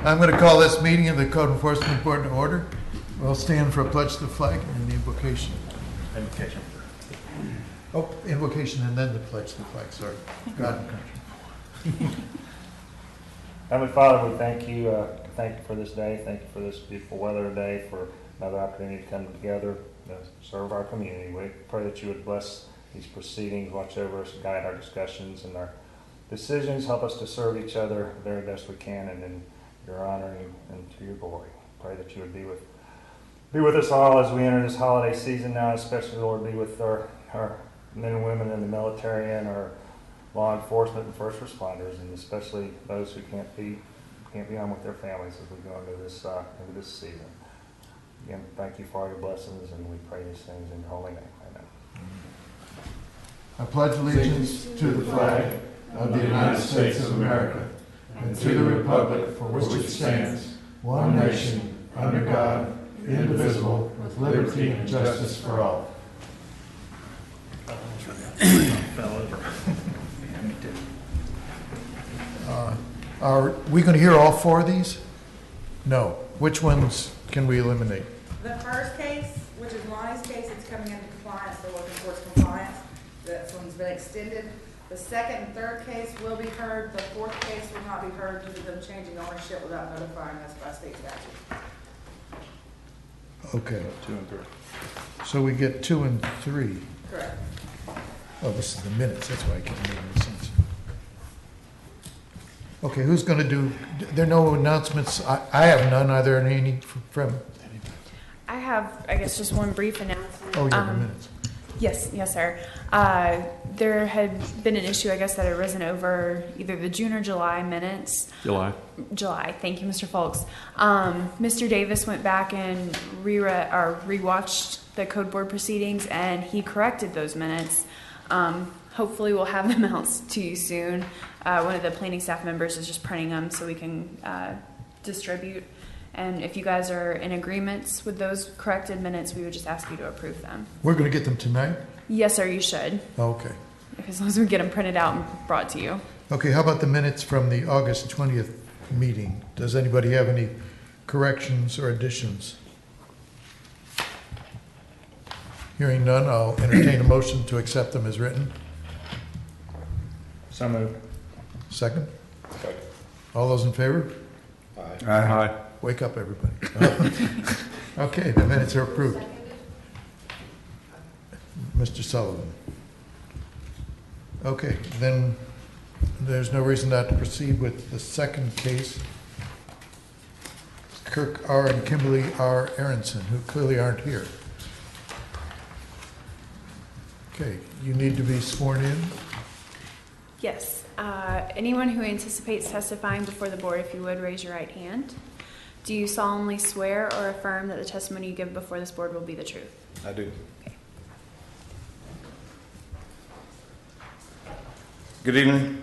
I'm going to call this meeting of the Code Enforcement Board to order. We'll stand for a pledge to the flag and the invocation. Invocation. Oh, invocation and then the pledge to the flag, sorry. God and country. Heavenly Father, we thank you for this day. Thank you for this beautiful weather today, for another opportunity to come together to serve our community. We pray that you would bless these proceedings, watch over us, guide our discussions and our decisions, help us to serve each other the very best we can, and in your honor and to your glory. Pray that you would be with us all as we enter this holiday season now, especially, Lord, be with our men and women in the military and our law enforcement and first responders, and especially those who can't be on with their families as we go into this season. Again, thank you for all your blessings, and we pray these things in your holy name. Amen. I pledge allegiance to the flag of the United States of America and to the republic for which it stands, one nation, under God, indivisible, with liberty and justice for all. Fell over. Are we going to hear all four of these? No. Which ones can we eliminate? The first case, which is Lonnie's case, it's coming into compliance, they're working towards compliance. That one's been extended. The second and third case will be heard. The fourth case will not be heard due to them changing ownership without notifying us by state statute. Okay. 2 and 3. So we get 2 and 3. Correct. Oh, this is the minutes. That's why I can't make any sense. Okay, who's going to do? There are no announcements. I have none. Are there any from? I have, I guess, just one brief announcement. Oh, yeah, the minutes. Yes, sir. There had been an issue, I guess, that had arisen over either the June or July minutes. July. Thank you, Mr. Folks. Mr. Davis went back and rewatched the code board proceedings, and he corrected those minutes. Hopefully, we'll have them out to you soon. One of the planning staff members is just printing them so we can distribute. And if you guys are in agreement with those corrected minutes, we would just ask you to approve them. We're going to get them tonight? Yes, sir, you should. Okay. As long as we get them printed out and brought to you. Okay, how about the minutes from the August 20th meeting? Does anybody have any corrections or additions? Hearing none, I'll entertain a motion to accept them as written. So moved. Second? All those in favor? Aye. Wake up, everybody. Okay, the minutes are approved. Mr. Sullivan. Okay, then there's no reason not to proceed with the second case. Kirk R. and Kimberly R. Aronson, who clearly aren't here. Okay, you need to be sworn in. Yes. Anyone who anticipates testifying before the board, if you would, raise your right hand. Do you solemnly swear or affirm that the testimony you give before this board will be the truth? I do. Okay. Good evening.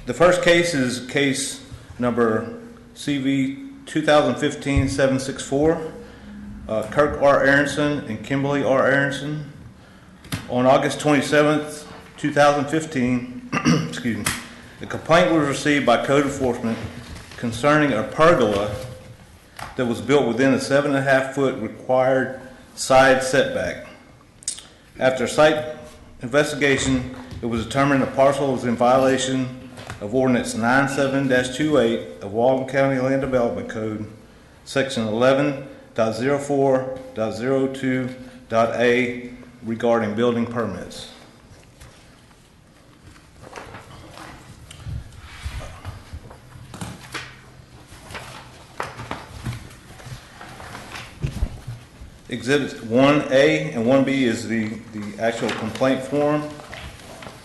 The first case is case number CV 2015-764, Kirk R. Aronson and Kimberly R. Aronson. On August 27th, 2015, excuse me, a complaint was received by code enforcement concerning a pergola that was built within a 7.5-foot required side setback. After site investigation, it was determined the parcel was in violation of Ordinance 97-28 of Walton County Land Development Code, Section 11.04.02.a, regarding building permits. Exhibits 1A and 1B is the actual complaint form,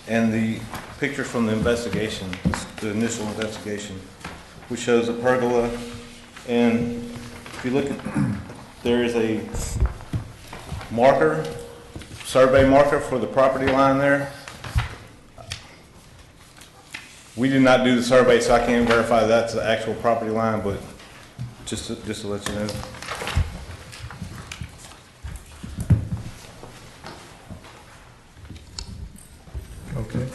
and the picture from the investigation, the initial investigation, which shows a pergola. And if you look at, there is a marker, survey marker for the property line there. We did not do the survey, so I can't verify that's the actual property line, but just to let you know. Okay.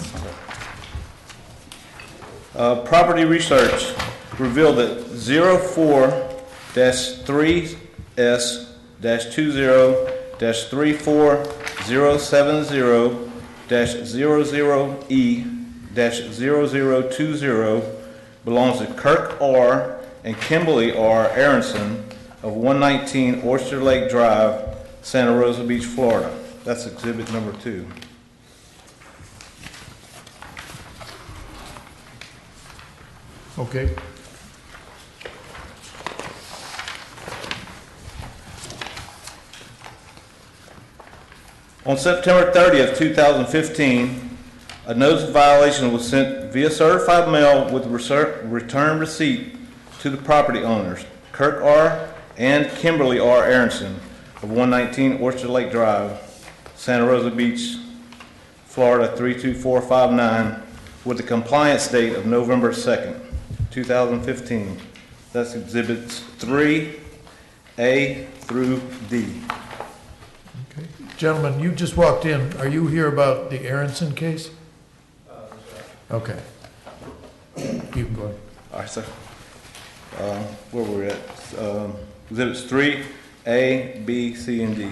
Property research revealed that 04-3S-200-34070-00E-0020 belongs to Kirk R. and Kimberly R. Aronson of 119 Oyster Lake Drive, Santa Rosa Beach, Florida. That's exhibit number 2. Okay. On September 30th, 2015, a notice of violation was sent via certified mail with return receipt to the property owners, Kirk R. and Kimberly R. Aronson of 119 Oyster Lake Drive, Santa Rosa Beach, Florida 32459, with a compliance date of November 2nd, 2015. That's exhibits 3A through D. Okay. Gentlemen, you just walked in. Are you here about the Aronson case? Okay. You can go ahead. All right, sir. Where were we at? Exhibits 3A, B, C, and D.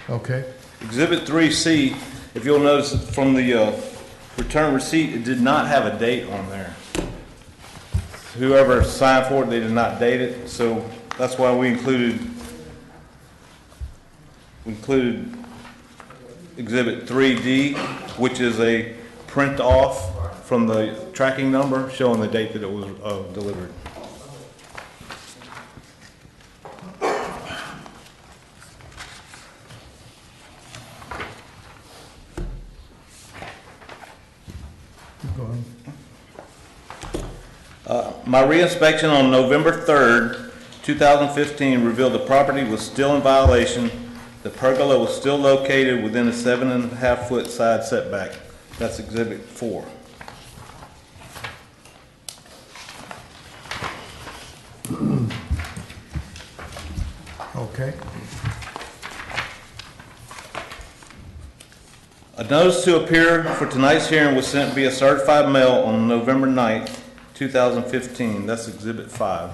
Okay. Exhibit 3C, if you'll notice from the return receipt, it did not have a date on there. Whoever signed for it, they did not date it, so that's why we included Exhibit 3D, which is a print off from the tracking number showing the date that it was delivered. Keep going. My reinspection on November 3rd, 2015 revealed the property was still in violation. The pergola was still located within a 7.5-foot side setback. That's Exhibit 4. Okay. A notice to appear for tonight's hearing was sent via certified mail on November 9th, 2015. That's Exhibit 5.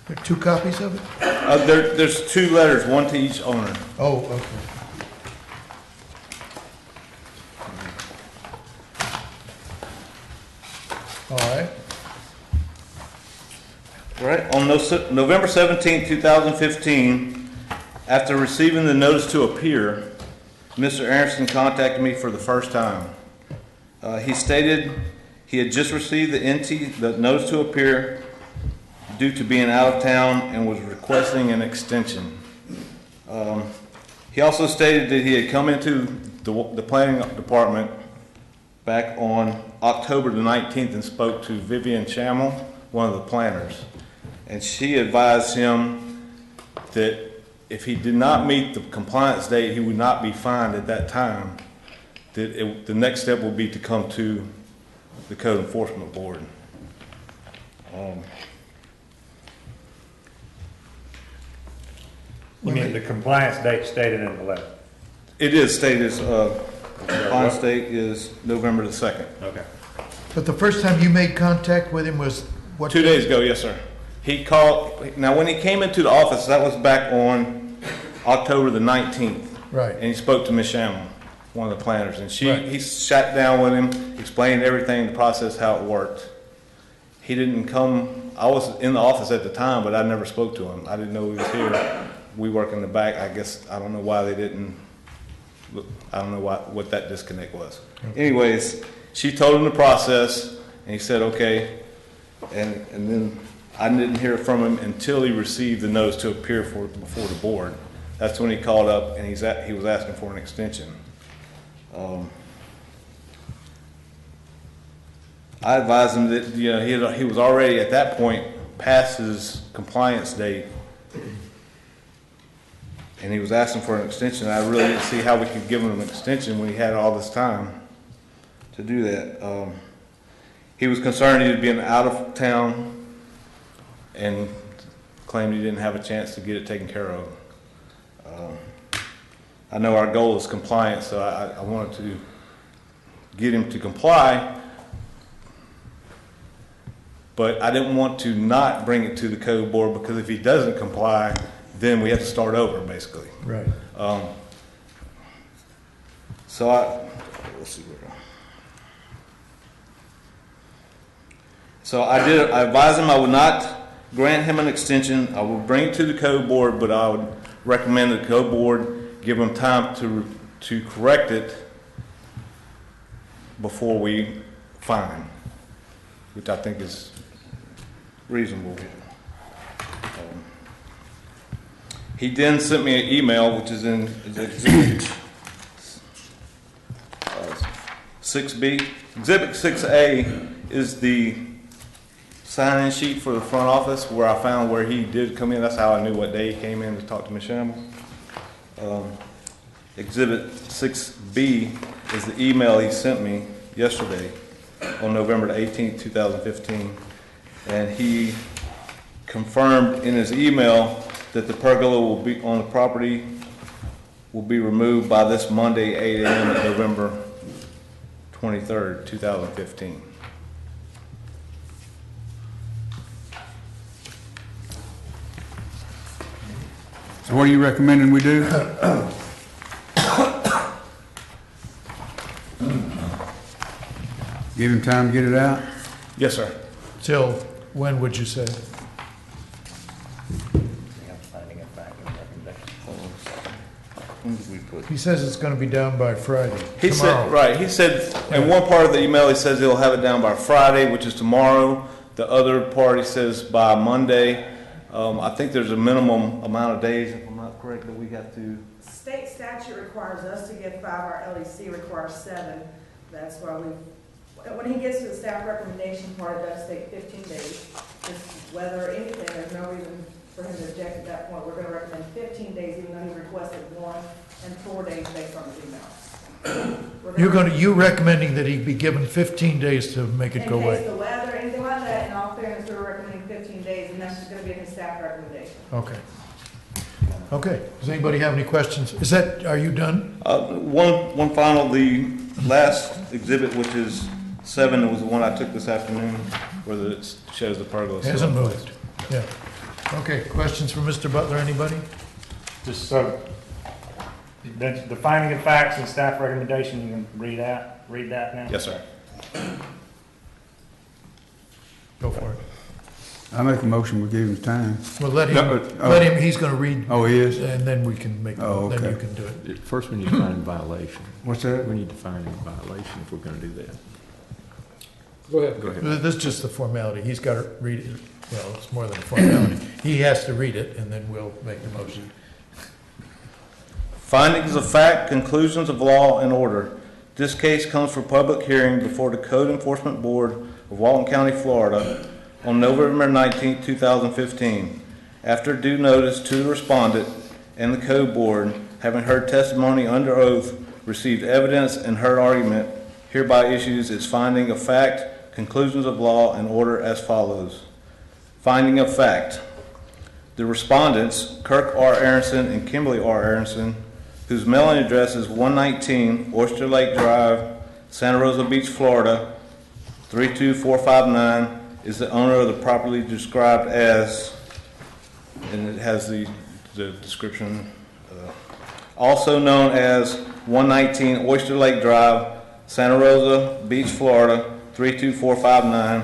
There are 2 copies of it? There's 2 letters, one to each owner. Oh, okay. All right. Right. On November 17, 2015, after receiving the notice to appear, Mr. Aronson contacted me for the first time. He stated he had just received the notice to appear due to being out of town and was requesting an extension. He also stated that he had come into the planning department back on October the 19th and spoke to Vivian Chamel, one of the planners. And she advised him that if he did not meet the compliance date, he would not be fined at that time. That the next step would be to come to the Code Enforcement Board. You mean the compliance date stated in the letter? It is stated, compliance date is November the 2nd. Okay. But the first time you made contact with him was what? 2 days ago, yes, sir. He called, now when he came into the office, that was back on October the 19th. Right. And he spoke to Ms. Shamel, one of the planners, and Right. he sat down with him, explained everything, the process, how it worked. He didn't come, I was in the office at the time, but I never spoke to him. I didn't know he was here. We work in the back. I guess, I don't know why they didn't, I don't know what that disconnect was. Anyways, she told him the process, and he said, okay. And then I didn't hear from him until he received the notice to appear before the board. That's when he called up and he was asking for an extension. I advised him that, you know, he was already at that point past his compliance date, and he was asking for an extension. I really didn't see how we could give him an extension when he had all this time to do that. He was concerned he would be out of town and claimed he didn't have a chance to get it taken care of. I know our goal is compliance, so I wanted to get him to comply, but I didn't want to not bring it to the code board, because if he doesn't comply, then we have to start over, basically. Right. So let's see where. So I advised him I would not grant him an extension. I would bring it to the code board, but I would recommend the code board give him time to correct it before we fine him, which I think is reasonable. He then sent me an email, which is in Exhibit 6B. Exhibit 6A is the sign-in sheet for the front office, where I found where he did come in. That's how I knew what day he came in to talk to Ms. Shamble. Exhibit 6B is the email he sent me yesterday on November the 18th, 2015. And he confirmed in his email that the pergola will be on the property will be removed by this Monday, 8 a.m. at November 23rd, 2015. So what are you recommending we do? Give him time to get it out? Yes, sir. Till when would you say? When did we put? He says it's gonna be down by Friday. He tomorrow. said, right, he said, in one part of the email, he says he'll have it down by Friday, which is tomorrow. The other part, he says by Monday. I think there's a minimum amount of days, if I'm not correct, that we have to. State statute requires us to give 5, our LEC requires 7. That's why when he gets to the staff recommendation part, it does take 15 days. Just whether anything, there's no reason for him to object at that point. We're gonna recommend 15 days, even though he requested 1 and 4 days based on his email. You recommending that he be given 15 days to make it go In case away? the weather, anything like that, in all fairness, we're recommending 15 days, and that's just gonna be in his staff recommendation. Okay. Okay, does anybody have any questions? Are you done? One final, the last exhibit, which is 7, was the one I took this afternoon, where it shows the pergola. still Hasn't in place. moved. Yeah. Okay, questions for Mr. Butler, anybody? Just so, the finding of facts and staff recommendation, you can read that now? Yes, sir. Go for it. I make a motion, we give him time. Well, let No, him, he's gonna read, Oh, he is? and then we can make, Oh, then you okay. can do it. First, we need to find a violation. What's that? We need to find a violation if we're gonna do that. Go ahead. Go ahead. This is just the formality. He's got to read it. Well, it's more than a formality. He has to read it, and then we'll make the motion. Findings of fact, conclusions of law, and order. This case comes for public hearing before the Code Enforcement Board of Walton County, Florida, on November 19, 2015. After due notice to the respondent and the Code Board, having heard testimony under oath, received evidence, and heard argument, hereby issues its finding of fact, conclusions of law, and order as follows. Finding of fact. The respondents, Kirk R. Aronson and Kimberly R. Aronson, whose mailing address is 119 Oyster Lake Drive, Santa Rosa Beach, Florida, 32459, is the owner of the property described as, and it has the description, also known as 119 Oyster Lake Drive, Santa Rosa Beach, Florida, 32459,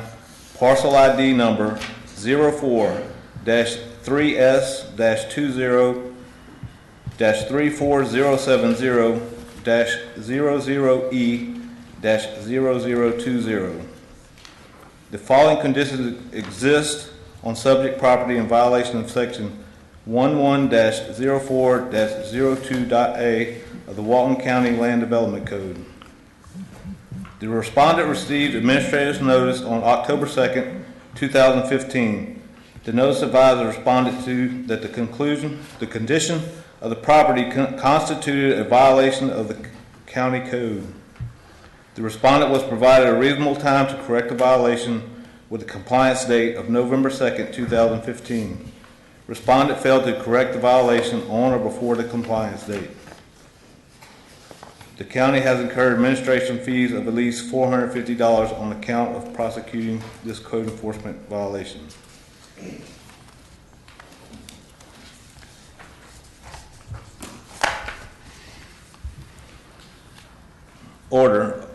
parcel ID number 04-3S-20-34070-00E-0020. the following conditions exist on subject property in violation of section 11-04-02.a of the Walton County Land Development Code. The respondent received administrative notice on October 2nd, 2015. The notice advised the respondent to that the condition of the property constituted a violation of the county code. The respondent was provided a reasonable time to correct the violation with a compliance date of November 2nd, 2015. Respondent failed to correct the violation on or before the compliance date. The county has incurred administration fees of at least $450 on account of prosecuting this code enforcement violation. Order.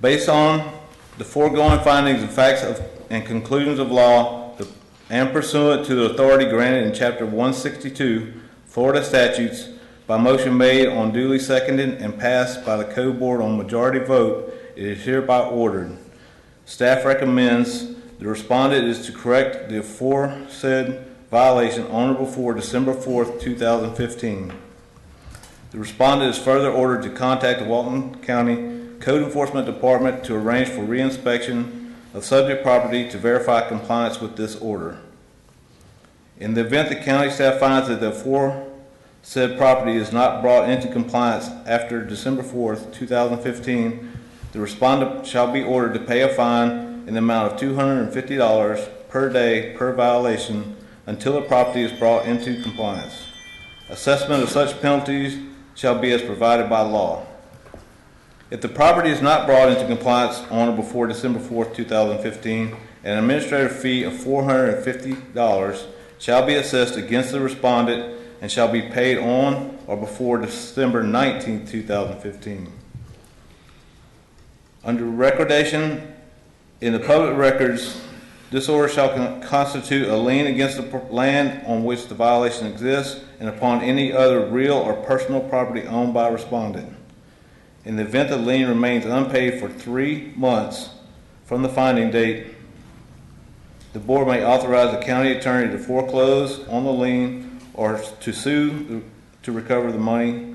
Based on the foregoing findings and facts and conclusions of law, and pursuant to the authority granted in Chapter 162, Florida statutes, by motion made on duly seconded and passed by the Code Board on majority vote, it is hereby ordered. Staff recommends the respondent is to correct the aforesaid violation on or before December 4th, 2015. The respondent is further ordered to contact the Walton County Code Enforcement Department to arrange for reinspection of subject property to verify compliance with this order. In the event the county staff finds that the aforesaid property is not brought into compliance after December 4th, 2015, the respondent shall be ordered to pay a fine in the amount of $250 per day per violation until the property is brought into compliance. Assessment of such penalties shall be as provided by law. If the property is not brought into compliance on or before December 4th, 2015, an administrative fee of $450 shall be assessed against the respondent and shall be paid on or before December 19th, 2015. Under recordation in the public records, this order shall constitute a lien against the land on which the violation exists and upon any other real or personal property owned by a respondent. In the event the lien remains unpaid for 3 months from the finding date, the board may authorize the county attorney to foreclose on the lien or to sue to recover the money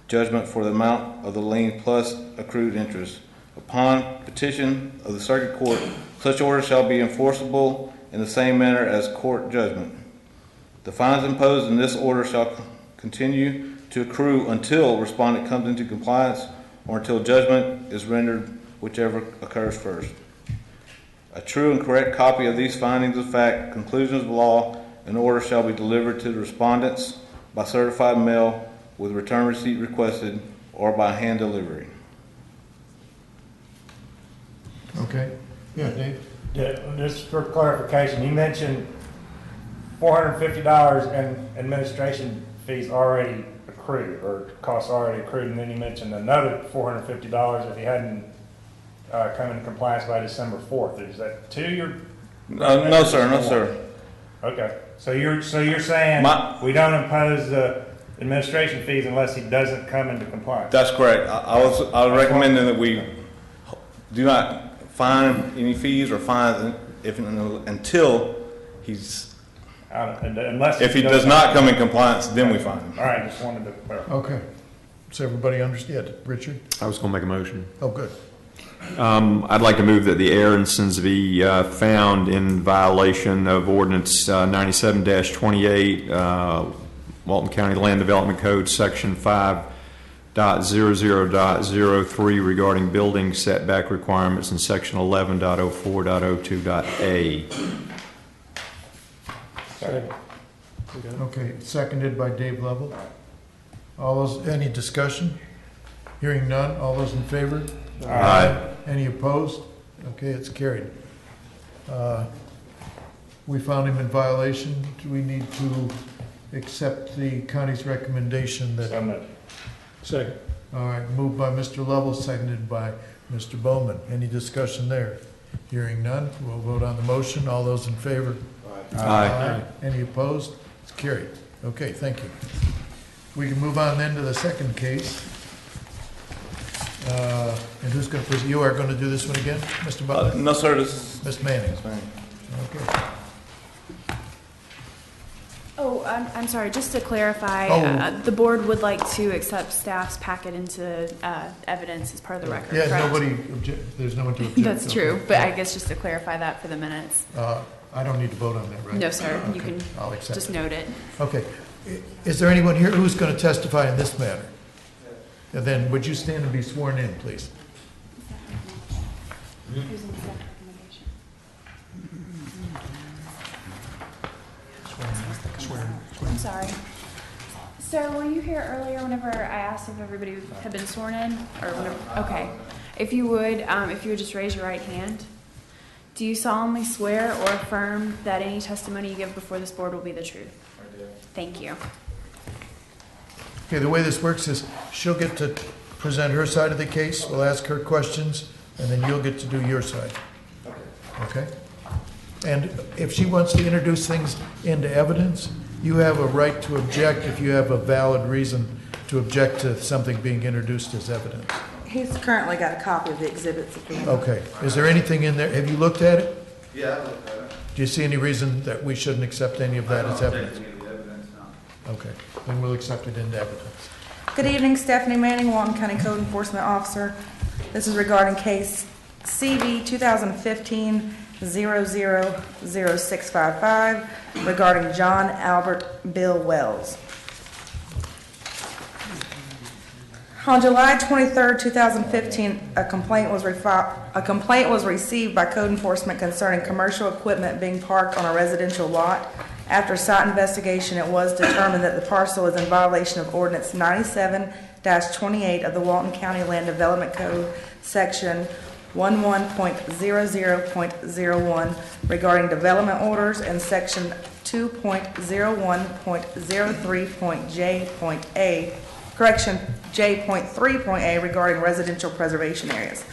judgment for the amount of the lien plus accrued interest. Upon petition of the circuit court, such order shall be enforceable in the same manner as court judgment. The fines imposed in this order shall continue to accrue until respondent comes into compliance or until judgment is rendered, whichever occurs first. A true and correct copy of these findings of fact, conclusions of law, and order shall be delivered to the respondents by certified mail with return receipt requested or by hand delivery. Okay. Yeah, Dave? Just for clarification, you mentioned $450 in administration fees already accrued, or costs already accrued, and then you mentioned another $450 if he hadn't come into compliance by December 4th. Is that two? No, sir. No, sir. Okay. So you're saying we don't impose the administration fees unless he doesn't come into compliance? That's correct. I was recommending that we do not fine any fees or fines until he's. If he does not come in compliance, then we fine him. All right, just wanted to clarify. Okay. Does everybody understand? Richard? I was going to make a motion. Oh, good. I'd like to move that the Aaronsons be found in violation of Ordinance 97-28, Walton County Land Development Code, Section 5.00.03 regarding building setback requirements and Section 11.04.02.a. Okay, seconded by Dave Lovell. All those, any discussion? Hearing none, all those in favor? Aye. Any opposed? Okay, it's carried. We found him in violation. Do we need to accept the county's recommendation that? Second. All right, moved by Mr. Lovell, seconded by Mr. Bowman. Any discussion there? Hearing none, we'll vote on the motion. All those in favor? Aye. Any opposed? It's carried. Okay, thank you. We can move on then to the second case. And who's going to, you are going to do this one again, Mr. Butler? No, sir, this is... Ms. Manning? Yes, ma'am. Okay. Oh, I'm sorry, just to clarify, Oh. the board would like to accept staff's packet into evidence as part of the record, Yeah, correct? there's no one to object. That's true, Okay. but I guess just to clarify that for the minutes. I don't need to vote on that, right? No, sir, you Okay, can I'll accept just it. note it. Okay. Is there anyone here who's going to testify in this matter? And then would you stand and be sworn in, please? I'm sorry. So were you here earlier whenever I asked if everybody had been sworn in? Or whenever, okay. If you would just raise your right hand. Do you solemnly swear or affirm that any testimony you give before this board will be the truth? I do. Thank you. Okay, the way this works is she'll get to present her side of the case, we'll ask her questions, and then you'll get to do your side. Okay? And if she wants to introduce things into evidence, you have a right to object if you have a valid reason to object to something being introduced as evidence. He's currently got a copy of the exhibits if you want. Okay, is there anything in there, have you looked at it? Yeah, I looked at it. Do you see any reason that we shouldn't accept any of that as evidence? Okay, then we'll accept it into evidence. Good evening, Stephanie Manning, Walton County Code Enforcement Officer. This is regarding case CV 2015-000655 regarding John Albert Bill Wells. On July 23, 2015, a complaint was received by code enforcement concerning commercial equipment being parked on a residential lot. After site investigation, it was determined that the parcel is in violation of Ordinance 97-28 of the Walton County Land Development Code, Section 11.00.01 regarding development orders, and Section 2.01.03.J.A regarding residential preservation areas.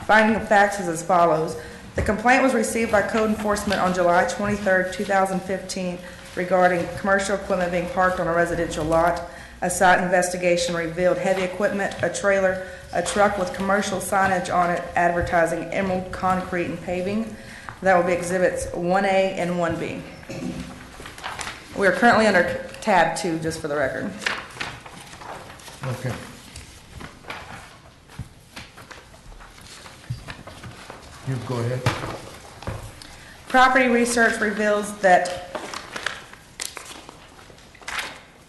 Finding of facts is as follows. The complaint was received by code enforcement on July 23, 2015 regarding commercial equipment being parked on a residential lot. A site investigation revealed heavy equipment, a trailer, a truck with commercial signage on it advertising Emerald Concrete and Paving. That will be exhibits 1A and 1B. We are currently under tab 2, just for the record. Okay. You go ahead. Property research reveals that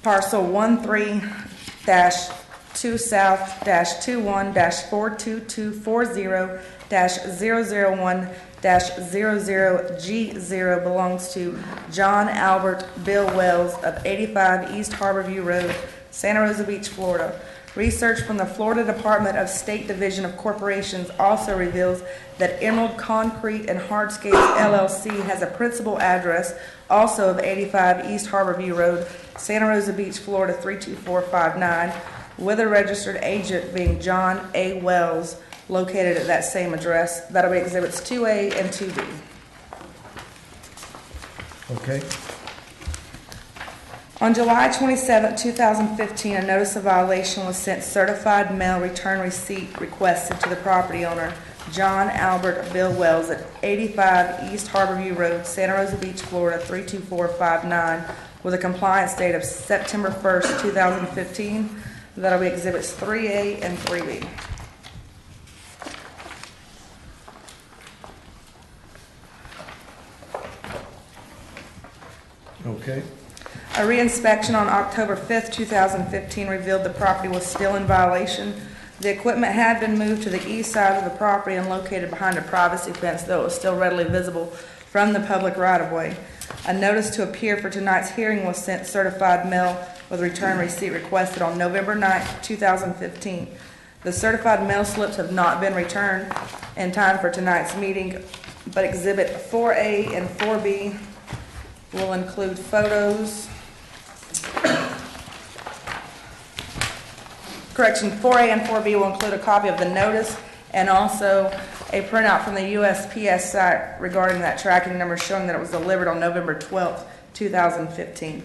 parcel 13-2 south-42240-001-00G0 belongs to John Albert Bill Wells of 85 East Harborview Road, Santa Rosa Beach, Florida. Research from the Florida Department of State Division of Corporations also reveals that Emerald Concrete and Hardscapes LLC has a principal address also of 85 East Harborview Road, Santa Rosa Beach, Florida 32459, with a registered agent being John A. Wells, located at that same address. That'll be exhibits 2A and 2B. Okay. On July 27, 2015, a notice of violation was sent certified mail return receipt requested to the property owner, John Albert Bill Wells, at 85 East Harborview Road, Santa Rosa Beach, Florida 32459, with a compliance date of September 1st, 2015. That'll be exhibits 3A and 3B. Okay. A reinspection on October 5th, 2015 revealed the property was still in violation. The equipment had been moved to the east side of the property and located behind a privacy fence, though it was still readily visible from the public right-of-way. A notice to appear for tonight's hearing was sent certified mail with return receipt requested on November 9th, 2015. The certified mail slips have not been returned in time for tonight's meeting, but exhibit 4A and 4B will include photos. Correction, 4A and 4B will include a copy of the notice and also a printout from the USPS site regarding that tracking number showing that it was delivered on November 12th, 2015.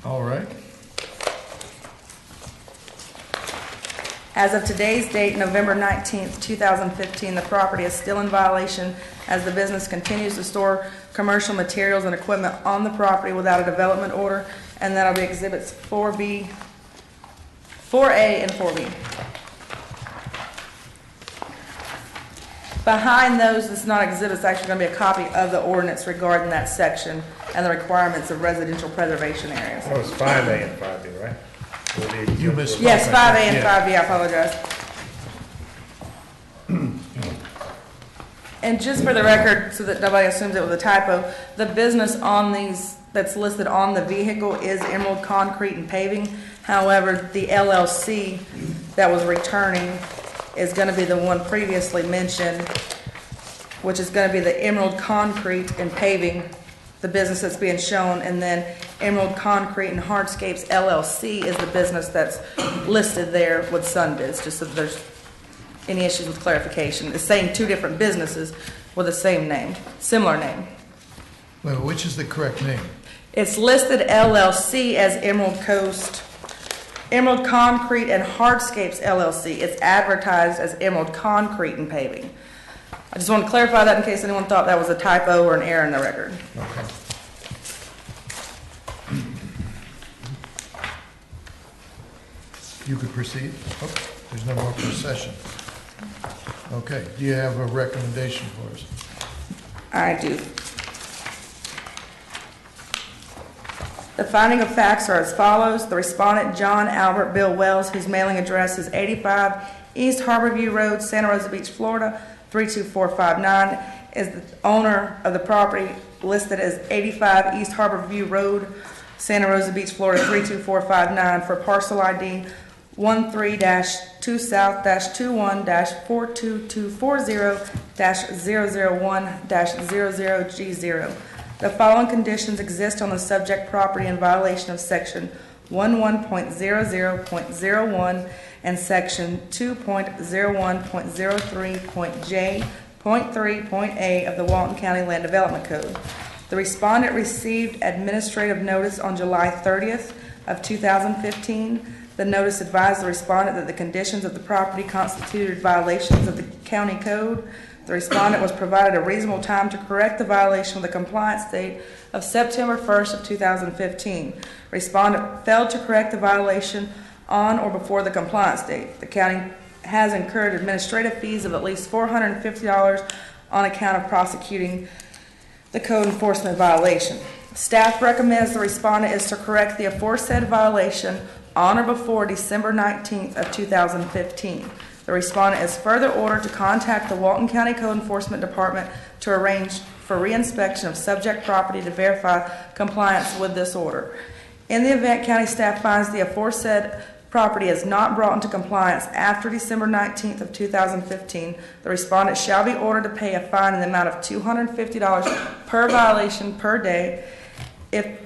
All right. As of today's date, November 19th, 2015, the property is still in violation as the business continues to store commercial materials and equipment on the property without a development order, and that'll be exhibits 4A and 4B. Behind those, it's not exhibits, it's actually going to be a copy of the ordinance regarding that section and the requirements of residential preservation areas. Oh, it's 5A and 5B, right? You missed. Yes, 5A and 5B, I apologize. And just for the record, so that nobody assumes it was a typo, the business on these, that's listed on the vehicle is Emerald Concrete and Paving. However, the LLC that was returning is going to be the one previously mentioned, which is going to be the Emerald Concrete and Paving, the business that's being shown, and then Emerald Concrete and Hardscapes LLC is the business that's listed there with Sunbiz, just so that there's any issues with clarification. It's saying two different businesses with the same name, similar name. Wait, which is the correct name? It's listed LLC as Emerald Concrete and Hardscapes LLC. It's advertised as Emerald Concrete and Paving. I just want to clarify that in case anyone thought that was a typo or an error in the record. Okay. You could proceed. Oh, there's no more procession. Okay, do you have a recommendation for us? I do. The finding of facts are as follows. The respondent, John Albert Bill Wells, whose mailing address is 85 East Harborview Road, Santa Rosa Beach, Florida, 32459, is the owner of the property listed as 85 East Harborview Road, Santa Rosa Beach, Florida, 32459 for parcel ID 13-2 South-2-1-42240-001-00G0. The following conditions exist on the subject property in violation of Section 11.00.01 and Section 2.01.03.J.3.A of the Walton County Land Development Code. The respondent received administrative notice on July 30th of 2015. The notice advised the respondent that the conditions of the property constituted violations of the county code. The respondent was provided a reasonable time to correct the violation with a compliance date of September 1st of 2015. Respondent failed to correct the violation on or before the compliance date. The county has incurred administrative fees of at least $450 on account of prosecuting the code enforcement violation. Staff recommends the respondent is to correct the aforesaid violation on or before December 19th of 2015. The respondent is further ordered to contact the Walton County Code Enforcement Department to arrange for reinspection of subject property to verify compliance with this order. In the event county staff finds the aforesaid property is not brought into compliance after December 19th of 2015, the respondent shall be ordered to pay a fine in the amount of $250 per violation per day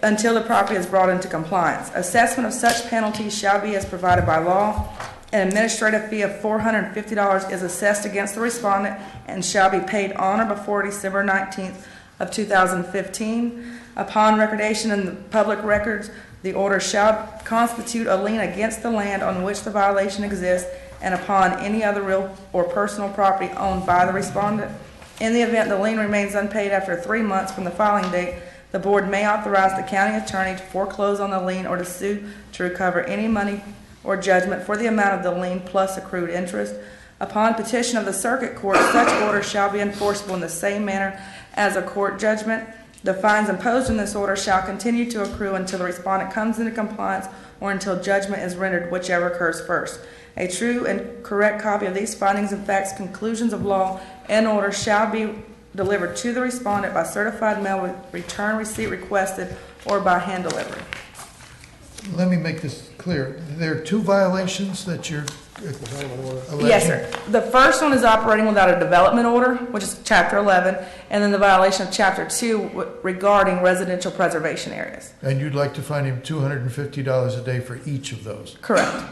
until the property is brought into compliance. Assessment of such penalties shall be as provided by law. An administrative fee of $450 is assessed against the respondent and shall be paid on or before December 19th of 2015. Upon recordation in the public records, the order shall constitute a lien against the land on which the violation exists and upon any other real or personal property owned by the respondent. In the event the lien remains unpaid after 3 months from the filing date, the board may authorize the county attorney to foreclose on the lien or to sue to recover any money or judgment for the amount of the lien plus accrued interest. Upon petition of the circuit court, such order shall be enforceable in the same manner as a court judgment. The fines imposed in this order shall continue to accrue until the respondent comes into compliance or until judgment is rendered, whichever occurs first. A true and correct copy of these findings and facts, conclusions of law, and order shall be delivered to the respondent by certified mail with return receipt requested or by hand delivery. Let me make this clear. There are two violations that you're alleging? Yes, sir. The first one is operating without a development order, which is Chapter 11, and then the violation of Chapter 2 regarding residential preservation areas. And you'd like to fine him $250 a day for each of those? Correct.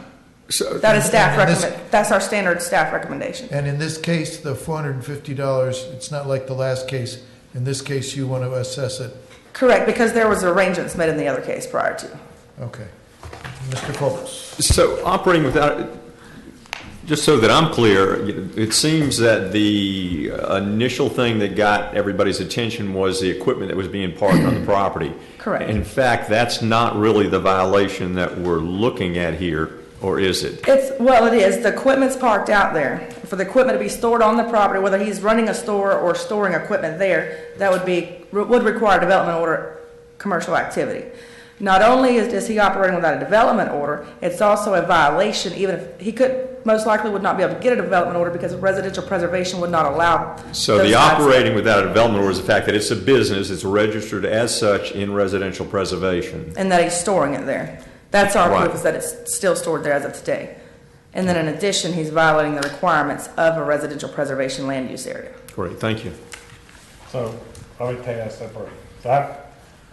So, That is staff And in this- recommend. That's our standard staff recommendation. And in this case, the $450, it's not like the last case. In this case, you want to assess it. Correct, because there was arrangements made in the other case prior to. Okay. Mr. Foltz. so operating without, Just so that I'm clear, it seems that the initial thing that got everybody's attention was the equipment that was being parked on the property. Correct. In fact, that's not really the violation that we're looking at here, or is it? Well, it is. The equipment's parked out there. For the equipment to be stored on the property, whether he's running a store or storing equipment there, that would require development order commercial activity. Not only is he operating without a development order, it's also a violation, even if he most likely would not be able to get a development order because residential preservation would not allow. So the operating without a development order is the fact that it's a business, it's registered as such in residential preservation. And that he's storing it there. That's our Right. proof, is that it's still stored there as of today. And then in addition, he's violating the requirements of a residential preservation land use area. Great, thank you. So, let me take that a step further. So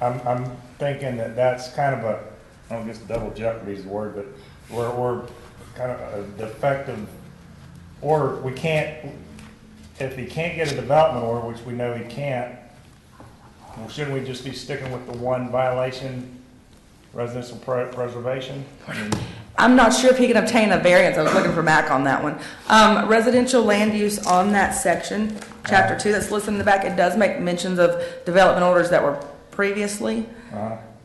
I'm thinking that that's kind of I don't guess double jeopardy is the word, but we're kind of a defective order. We can't, if he can't get a development order, which we know he can't, well, shouldn't we just be sticking with the one violation, residential preservation? I'm not sure if he can obtain a variance. I was looking for Mac on that one. Residential land use on that section, chapter 2, that's listed in the back, it does make mentions of development orders that were previously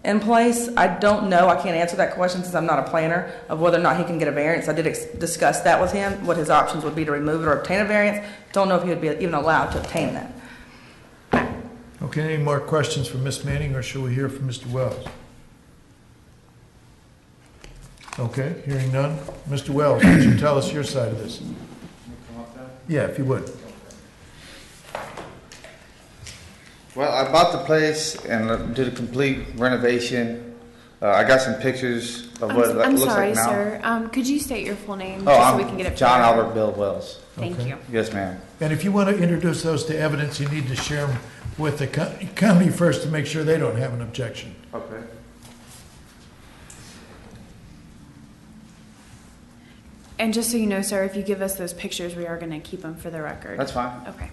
in place. I don't know, I can't answer that question since I'm not a planner, of whether or not he can get a variance. I did discuss that with him, what his options would be to remove it or obtain a variance. Don't know if he would be even allowed to obtain that. Okay, any more questions for Ms. Manning, or shall we hear from Mr. Wells? Okay, hearing none. Mr. Wells, could you tell us your side of this? Yeah, if you would. Well, I bought the place and did a complete renovation. I got some pictures of what it looks like now. Sir. Could you state your full name Oh, just so we can get it? John Albert Bill Wells. Thank Okay. you. Yes, ma'am. And if you want to introduce those to evidence, you need to share them with the county first to make sure they don't have an objection. Okay. And just so you know, sir, if you give us those pictures, we are going to keep them for the record. That's fine. Okay.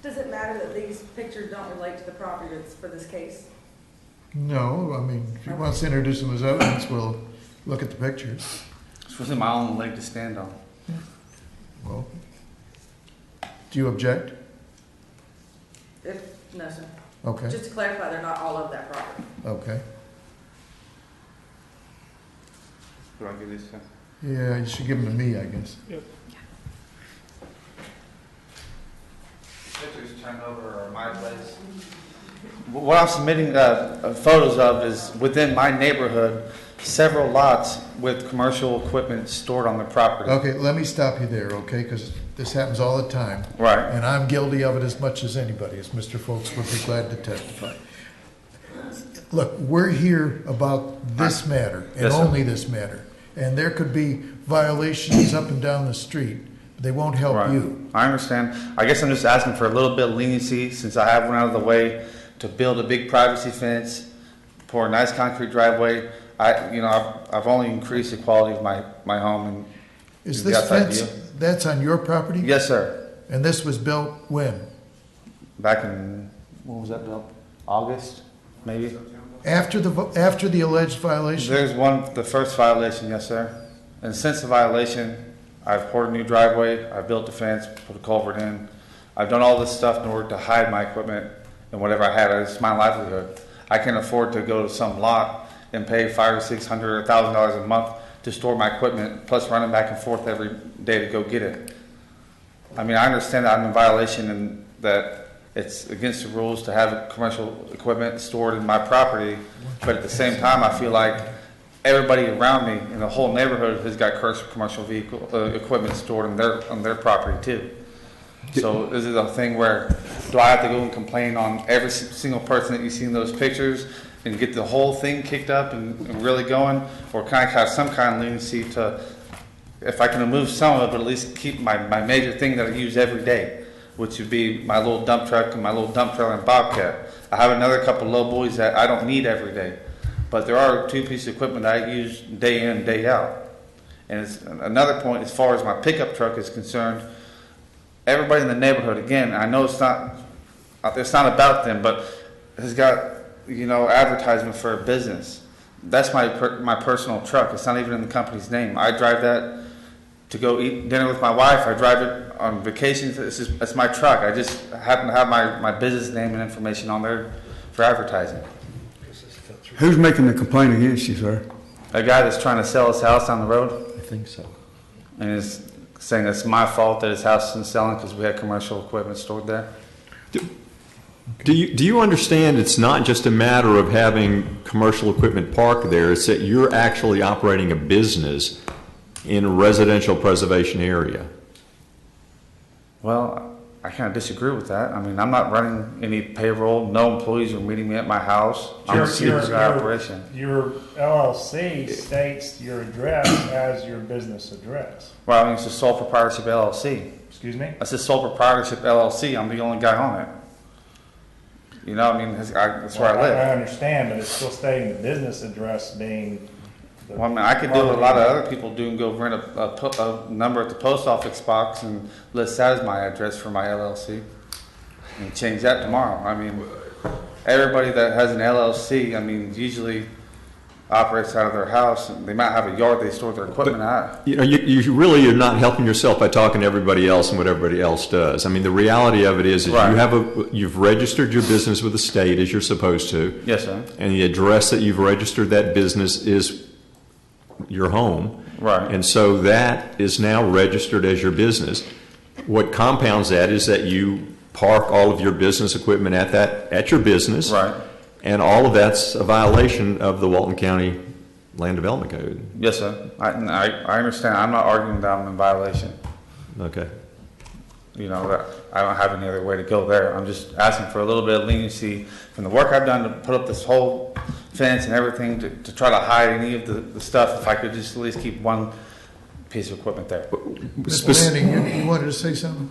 Does it matter that these pictures don't relate to the property that's for this case? No, I mean, if he wants to introduce them as evidence, we'll look at the pictures. It's really my own leg to stand on. Well, do you object? No, sir. Okay, Just to clarify, they're not all of that property. okay. Do I give these to? Yeah, you should give them to me, I guess. Pictures turned over are my place. What I'm submitting photos of is within my neighborhood, several lots with commercial equipment stored on the property. Okay, let me stop you there, okay, because this happens all the time. Right. And I'm guilty of it as much as anybody, as Mr. Folks would be glad to testify. Look, we're here about this matter, and Yes, sir. only this matter. And there could be violations up and down the street. They won't help Right. you. I understand. I guess I'm just asking for a little bit of leniency since I have went out of the way to build a big privacy fence, pour a nice concrete driveway. I've only increased the quality of my home and Is the this outside fence, view. that's on your property? Yes, sir. And this was built when? Back in, when was that built? August, maybe? After the alleged violation? There's the first violation, yes, sir. And since the violation, I've poured a new driveway, I've built a fence, put a culvert in. I've done all this stuff in order to hide my equipment and whatever I had. It's my livelihood. I can't afford to go to some lot and pay $500 or $600 or $1,000 a month to store my equipment, plus running back and forth every day to go get it. I mean, I understand that I'm in violation and that it's against the rules to have commercial equipment stored in my property, but at the same time, I feel like everybody around me in the whole neighborhood has got commercial equipment stored on their property too. So this is a thing where, do I have to go and complain on every single person that you see in those pictures and get the whole thing kicked up and really going? Or can I have some kind of leniency to, if I can remove some of it, but at least keep my major thing that I use every day, which would be my little dump truck and my little dump trailer and Bobcat. I have another couple low boys that I don't need every day, but there are two pieces of equipment that I use day in, day out. And it's another point, as far as my pickup truck is concerned, everybody in the neighborhood, again, I know it's not about them, but has got, advertisement for a business. That's my personal truck. It's not even in the company's name. I drive that to go eat dinner with my wife. I drive it on vacations. It's my truck. I just happen to have my business name and information on there for advertising. Who's making the complaint against you, sir? A guy that's trying to sell his house down the road. I think so. And is saying it's my fault that his house isn't selling because we had commercial equipment stored there. Do you understand it's not just a matter of having commercial equipment parked there, it's that you're actually operating a business in a residential preservation area? Well, I kind of disagree with that. I mean, I'm not running any payroll. No employees are meeting me at my house. I'm a serious operation. Your LLC states your address as your business address. Well, I mean, it's a sole proprietorship LLC. Excuse me? It's a sole proprietorship LLC. I'm the only guy on it. You know, I mean, that's where I live. I understand, but it's still stating the business address being. Well, I mean, I could do what a lot of other people do and go rent a number at the post office box and list that as my address for my LLC and change that tomorrow. I mean, everybody that has an LLC, I mean, usually operates out of their house. And they might have a yard they store their equipment at. You really are not helping yourself by talking to everybody else and what everybody else does. I mean, the reality of it is Right. you've registered your business with the state as you're supposed to. Yes, sir. And the address that you've registered that business is your home. Right. And so that is now registered as your business. What compounds that is that you park all of your business equipment at your business. Right. And all of that's a violation of the Walton County Land Development Code. Yes, sir. I understand. I'm not arguing that I'm in violation. Okay. You know, that I don't have any other way to go there. I'm just asking for a little bit of leniency from the work I've done to put up this whole fence and everything to try to hide any of the stuff. If I could just at least keep one piece of equipment there. Mr. Lanning, you wanted to say something?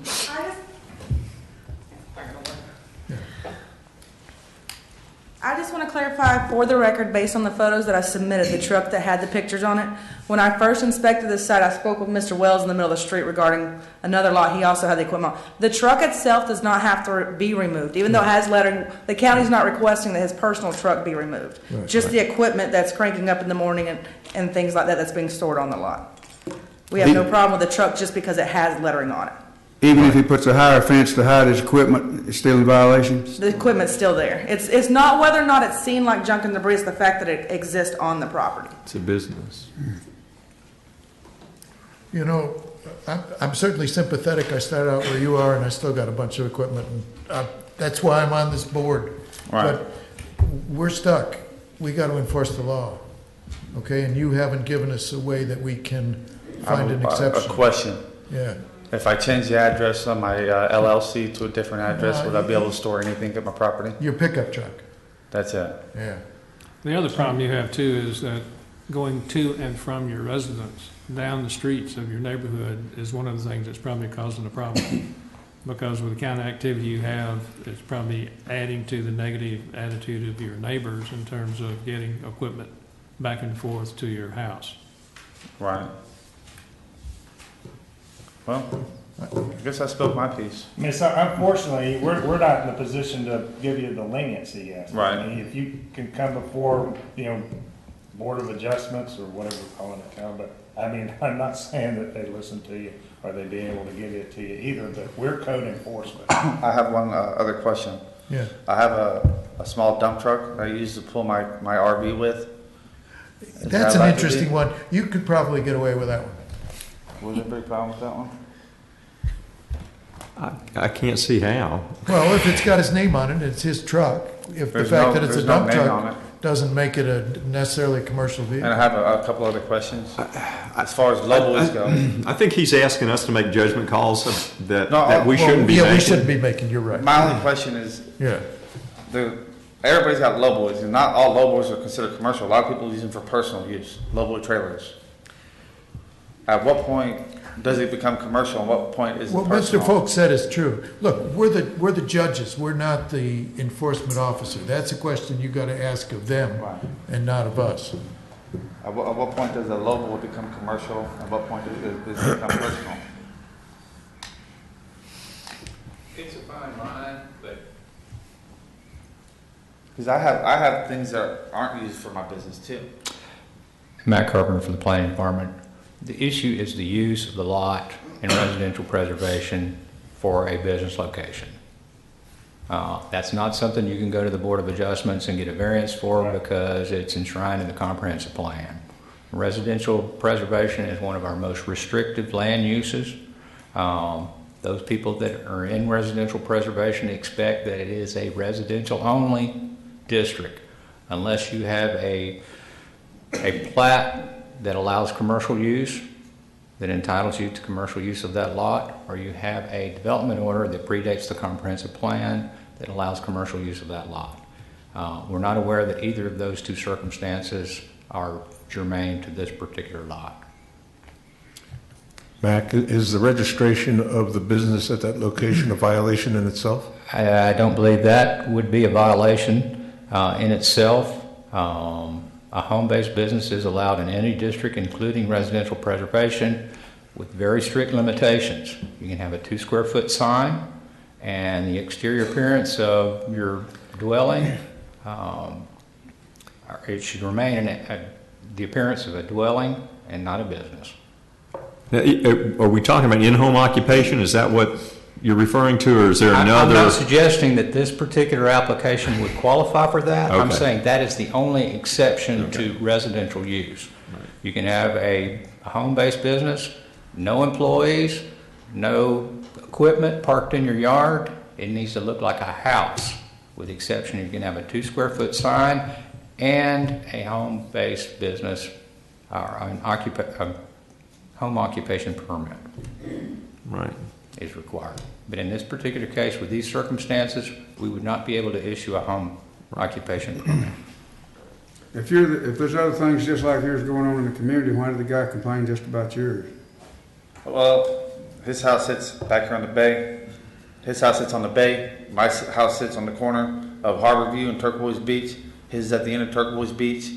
I just want to clarify for the record, based on the photos that I submitted, the truck that had the pictures on it. When I first inspected this site, I spoke with Mr. Wells in the middle of the street regarding another lot. He also had the equipment on. The truck itself does not have to be removed, even though it has lettering. The county's not requesting that his personal truck be removed. Right, just the equipment that's cranking up in the morning and things like that that's being stored on the lot. We have no problem with the truck just because it has lettering on it. Even if he puts a higher fence to hide his equipment, it's still in violation? The equipment's still there. It's not whether or not it's seen like junk and debris, it's the fact that it exists on the property. It's a business. You know, I'm certainly sympathetic. I started out where you are, and I still got a bunch of equipment, and that's why I'm on this board. Right. But we're stuck. We got to enforce the law, okay? And you haven't given us a way that we can find an exception. A question. Yeah. If I change the address on my LLC to a different address, would I be able to store anything at my property? Your pickup truck. That's it. Yeah. The other problem you have too is that going to and from your residence down the streets of your neighborhood is one of the things that's probably causing the problem. Because with the kind of activity you have, it's probably adding to the negative attitude of your neighbors in terms of getting equipment back and forth to your house. Right. Well, I guess I spoke my piece. I mean, so unfortunately, we're not in the position to give you the leniency yet. Right. I mean, if you can come before, Board of Adjustments or whatever we're calling it now, but I mean, I'm not saying that they listen to you or they'd be able to give it to you either, but we're code enforcement. I have one other question. Yeah. I have a small dump truck that I use to pull my RV with. That's an interesting one. You could probably get away with that one. Was there a big problem with that one? I can't see how. Well, if it's got his name on it, it's his truck. If the fact that it's a dump truck doesn't make it a necessarily commercial vehicle. And I have a couple other questions. As far as low boys go. I think he's asking us to make judgment calls that we shouldn't be making. Yeah, we shouldn't be making, you're right. My only question is, Yeah. everybody's got low boys, and not all low boys are considered commercial. A lot of people use them for personal use, low boy trailers. At what point does it become commercial, and what point is it What personal? Mr. Folk said is true. Look, we're the judges. We're not the enforcement officer. That's a question you got to ask of them Right. and not of us. At what point does a low boy become commercial, and what point does it become personal? It's a fine line, but Because I have things that aren't used for my business too. Matt Carpenter from the Planning Department. The issue is the use of the lot in residential preservation for a business location. That's not something you can go to the Board of Adjustments and get a variance for because it's enshrined in the comprehensive plan. Residential preservation is one of our most restrictive land uses. Those people that are in residential preservation expect that it is a residential only district unless you have a plat that allows commercial use, that entitles you to commercial use of that lot, or you have a development order that predates the comprehensive plan that allows commercial use of that lot. We're not aware that either of those two circumstances are germane to this particular lot. Mac, is the registration of the business at that location a violation in itself? I don't believe that would be a violation in itself. A home-based business is allowed in any district, including residential preservation, with very strict limitations. You can have a 2 square foot sign, and the exterior appearance of your dwelling, it should remain the appearance of a dwelling and not a business. Now, are we talking about in-home occupation? Is that what you're referring to, or is there another? I'm not suggesting that this particular application would qualify for that. Okay. I'm saying that is the only exception to residential use. Right. You can have a home-based business, no employees, no equipment parked in your yard. It needs to look like a house, with the exception you can have a 2 square foot sign and a home-based business or a home occupation permit. Right. Is required. But in this particular case, with these circumstances, we would not be able to issue a home occupation permit. If there's other things just like yours going on in the community, why did the guy complain just about yours? Well, his house sits back here on the bay. His house sits on the bay. My house sits on the corner of Harbor View and Turquoise Beach. His is at the end of Turquoise Beach.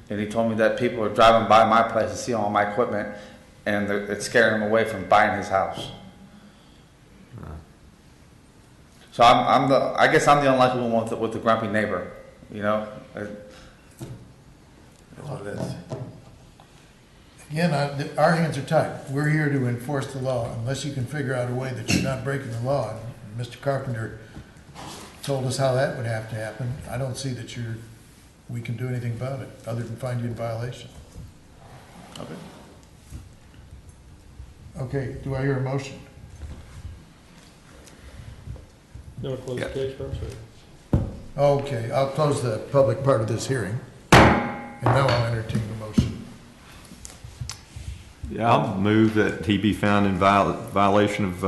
And he told me that people are driving by my place to see all my equipment, and it's scaring them away from buying his house. So I guess I'm the unlucky one with the grumpy neighbor, you know. Again, our hands are tied. We're here to enforce the law unless you can figure out a way that you're not breaking the law. And Mr. Carpenter told us how that would have to happen. I don't see that we can do anything about it other than find you in violation. Okay. Okay, do I hear a motion? You want to close the case first? Okay, I'll close the public part of this hearing. And now I'll entertain the motion. Yeah, I'll move that he be found in violation of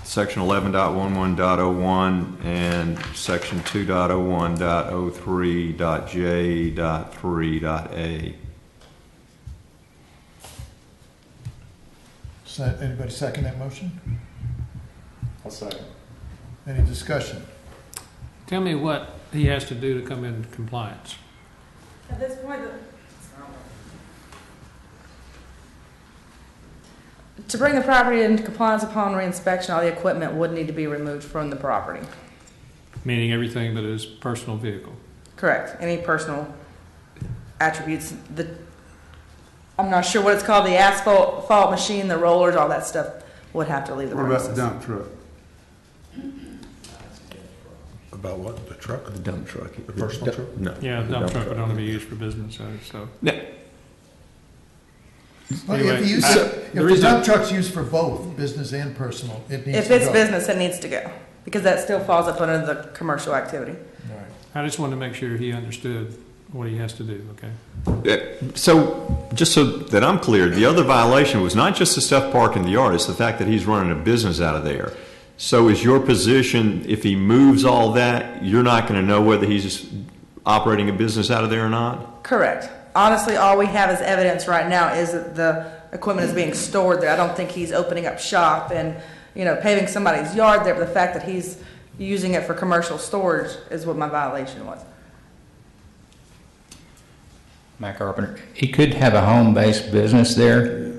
Section 11.11.01 and Section 2.01.03.J.3.A. Anybody second that motion? I'll second. Any discussion? Tell me what he has to do to come into compliance. At this point, To bring the property into compliance upon reinspection, all the equipment would need to be removed from the property. Meaning everything but his personal vehicle. Correct. Any personal attributes. I'm not sure what it's called, the asphalt machine, the rollers, all that stuff would have to leave the What about premises. the dump truck? About what? The truck? The dump truck. The personal truck? No. Yeah, the dump truck would only be used for business, so. No. Well, Anyway, if the dump truck's used for both business and personal, it needs If to it's go. business, it needs to go, because that still falls up under the commercial activity. All right. I just wanted to make sure he understood what he has to do, okay? So, just so that I'm clear, the other violation was not just the stuff parked in the yard, it's the fact that he's running a business out of there. So is your position, if he moves all that, you're not going to know whether he's operating a business out of there or not? Correct. Honestly, all we have as evidence right now is that the equipment is being stored there. I don't think he's opening up shop and, paving somebody's yard there, but the fact that he's using it for commercial storage is what my violation was. Matt Carpenter, he could have a home-based business there,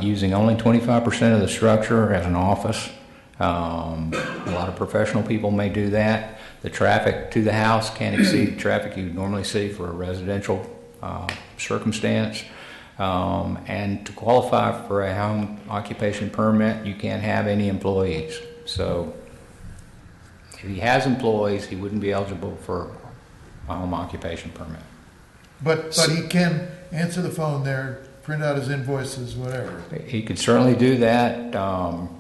using only 25% of the structure as an office, A lot of professional people may do that. The traffic to the house can't exceed traffic you'd normally see for a residential circumstance. And to qualify for a home occupation permit, you can't have any employees. So if he has employees, he wouldn't be eligible for a home occupation permit. But he can answer the phone there, print out his invoices, whatever. He could certainly do that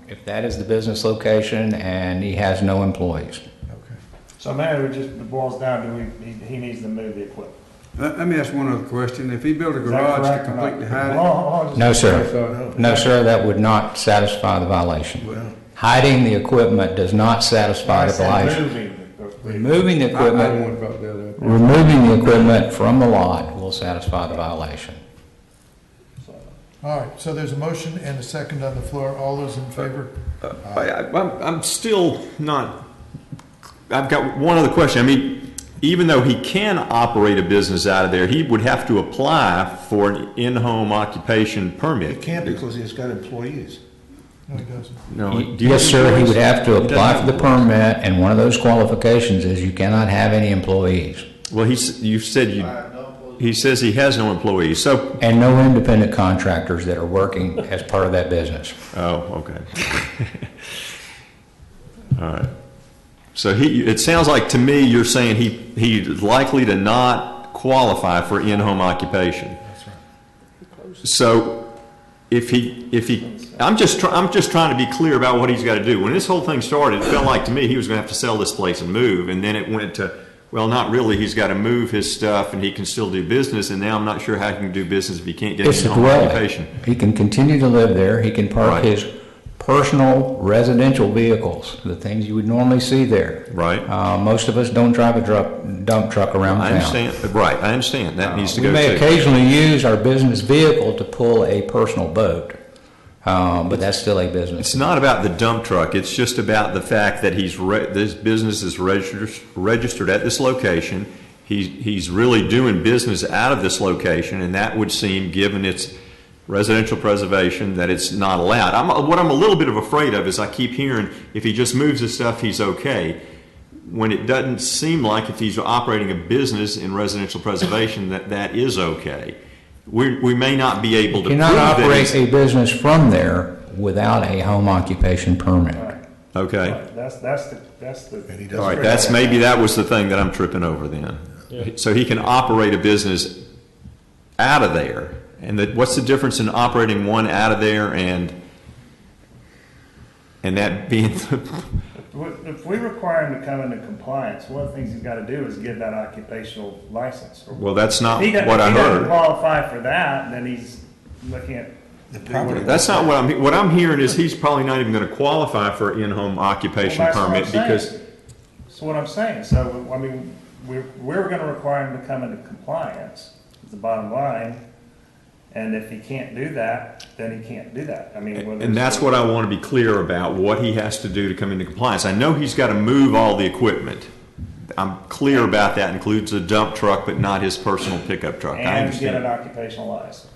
if that is the business location and he has no employees. Okay. So Mayor, it boils down to he needs to move the equipment. Let me ask one other question. If he built a Is that garage to correct or not? completely hide it, Hold on, No, just- sir. No, sir, that would not satisfy the violation. Well, Hiding the equipment does not satisfy I the said violation. moving the- Removing the I don't equipment, want about the other. removing the equipment from the lot will satisfy the violation. all right, so there's a motion and a second on the floor. All those in favor? I'm still not, I've got one other question. I mean, even though he can operate a business out of there, he would have to apply for an in-home occupation permit. It can't because he's got employees. No, he doesn't. No, do you Yes, have sir, he employees? would have to He doesn't apply have for the employees. permit, and one of those qualifications is you cannot have any employees. Well, you said he says he has no employees, so, And no independent contractors that are working as part of that business. oh, okay. All right. So it sounds like to me you're saying he's likely to not qualify for in-home occupation. That's right. So if he, I'm just trying to be clear about what he's got to do. When this whole thing started, it felt like to me he was going to have to sell this place and move, and then it went to, well, not really. He's got to move his stuff, and he can still do business. And now I'm not sure how he can do business if he can't get It's a in-home dwelling. occupation. He can continue to live there. He can park Right. his personal residential vehicles, the things you would normally see there. Right. Most of us don't drive a dump truck around I town. understand. Right. I understand. That needs to We go may too. occasionally use our business vehicle to pull a personal boat, but that's still a business. It's not about the dump truck. It's just about the fact that this business is registered at this location. He's really doing business out of this location, and that would seem, given its residential preservation, that it's not allowed. What I'm a little bit afraid of is I keep hearing if he just moves his stuff, he's okay. When it doesn't seem like if he's operating a business in residential preservation that is okay. We may not be able to You prove cannot that operate he's- a business from there without a home occupation permit. Okay. Right, That's the. And he All doesn't. right, that was the thing that I'm tripping over then. So he can operate a business out of there. And what's the difference in operating one out of there and that being If we require him to come into compliance, one of the things he's got to do is get that occupational license. well, that's not If he doesn't- what I If he doesn't heard. qualify for that, then he's looking at. The property. That's not what I'm hearing is he's probably not even going to qualify for an in-home occupation Well, that's what I'm permit because, saying. That's what I'm saying. So, I mean, we're going to require him to come into compliance, is the bottom line. And if he can't do that, then he can't do that. I mean, whether and that's what I want to be clear about, what he has to do to come into compliance. I know he's got to move all the equipment. I'm clear about that, includes a dump truck, but not his personal pickup truck. I and get an understand. occupational license.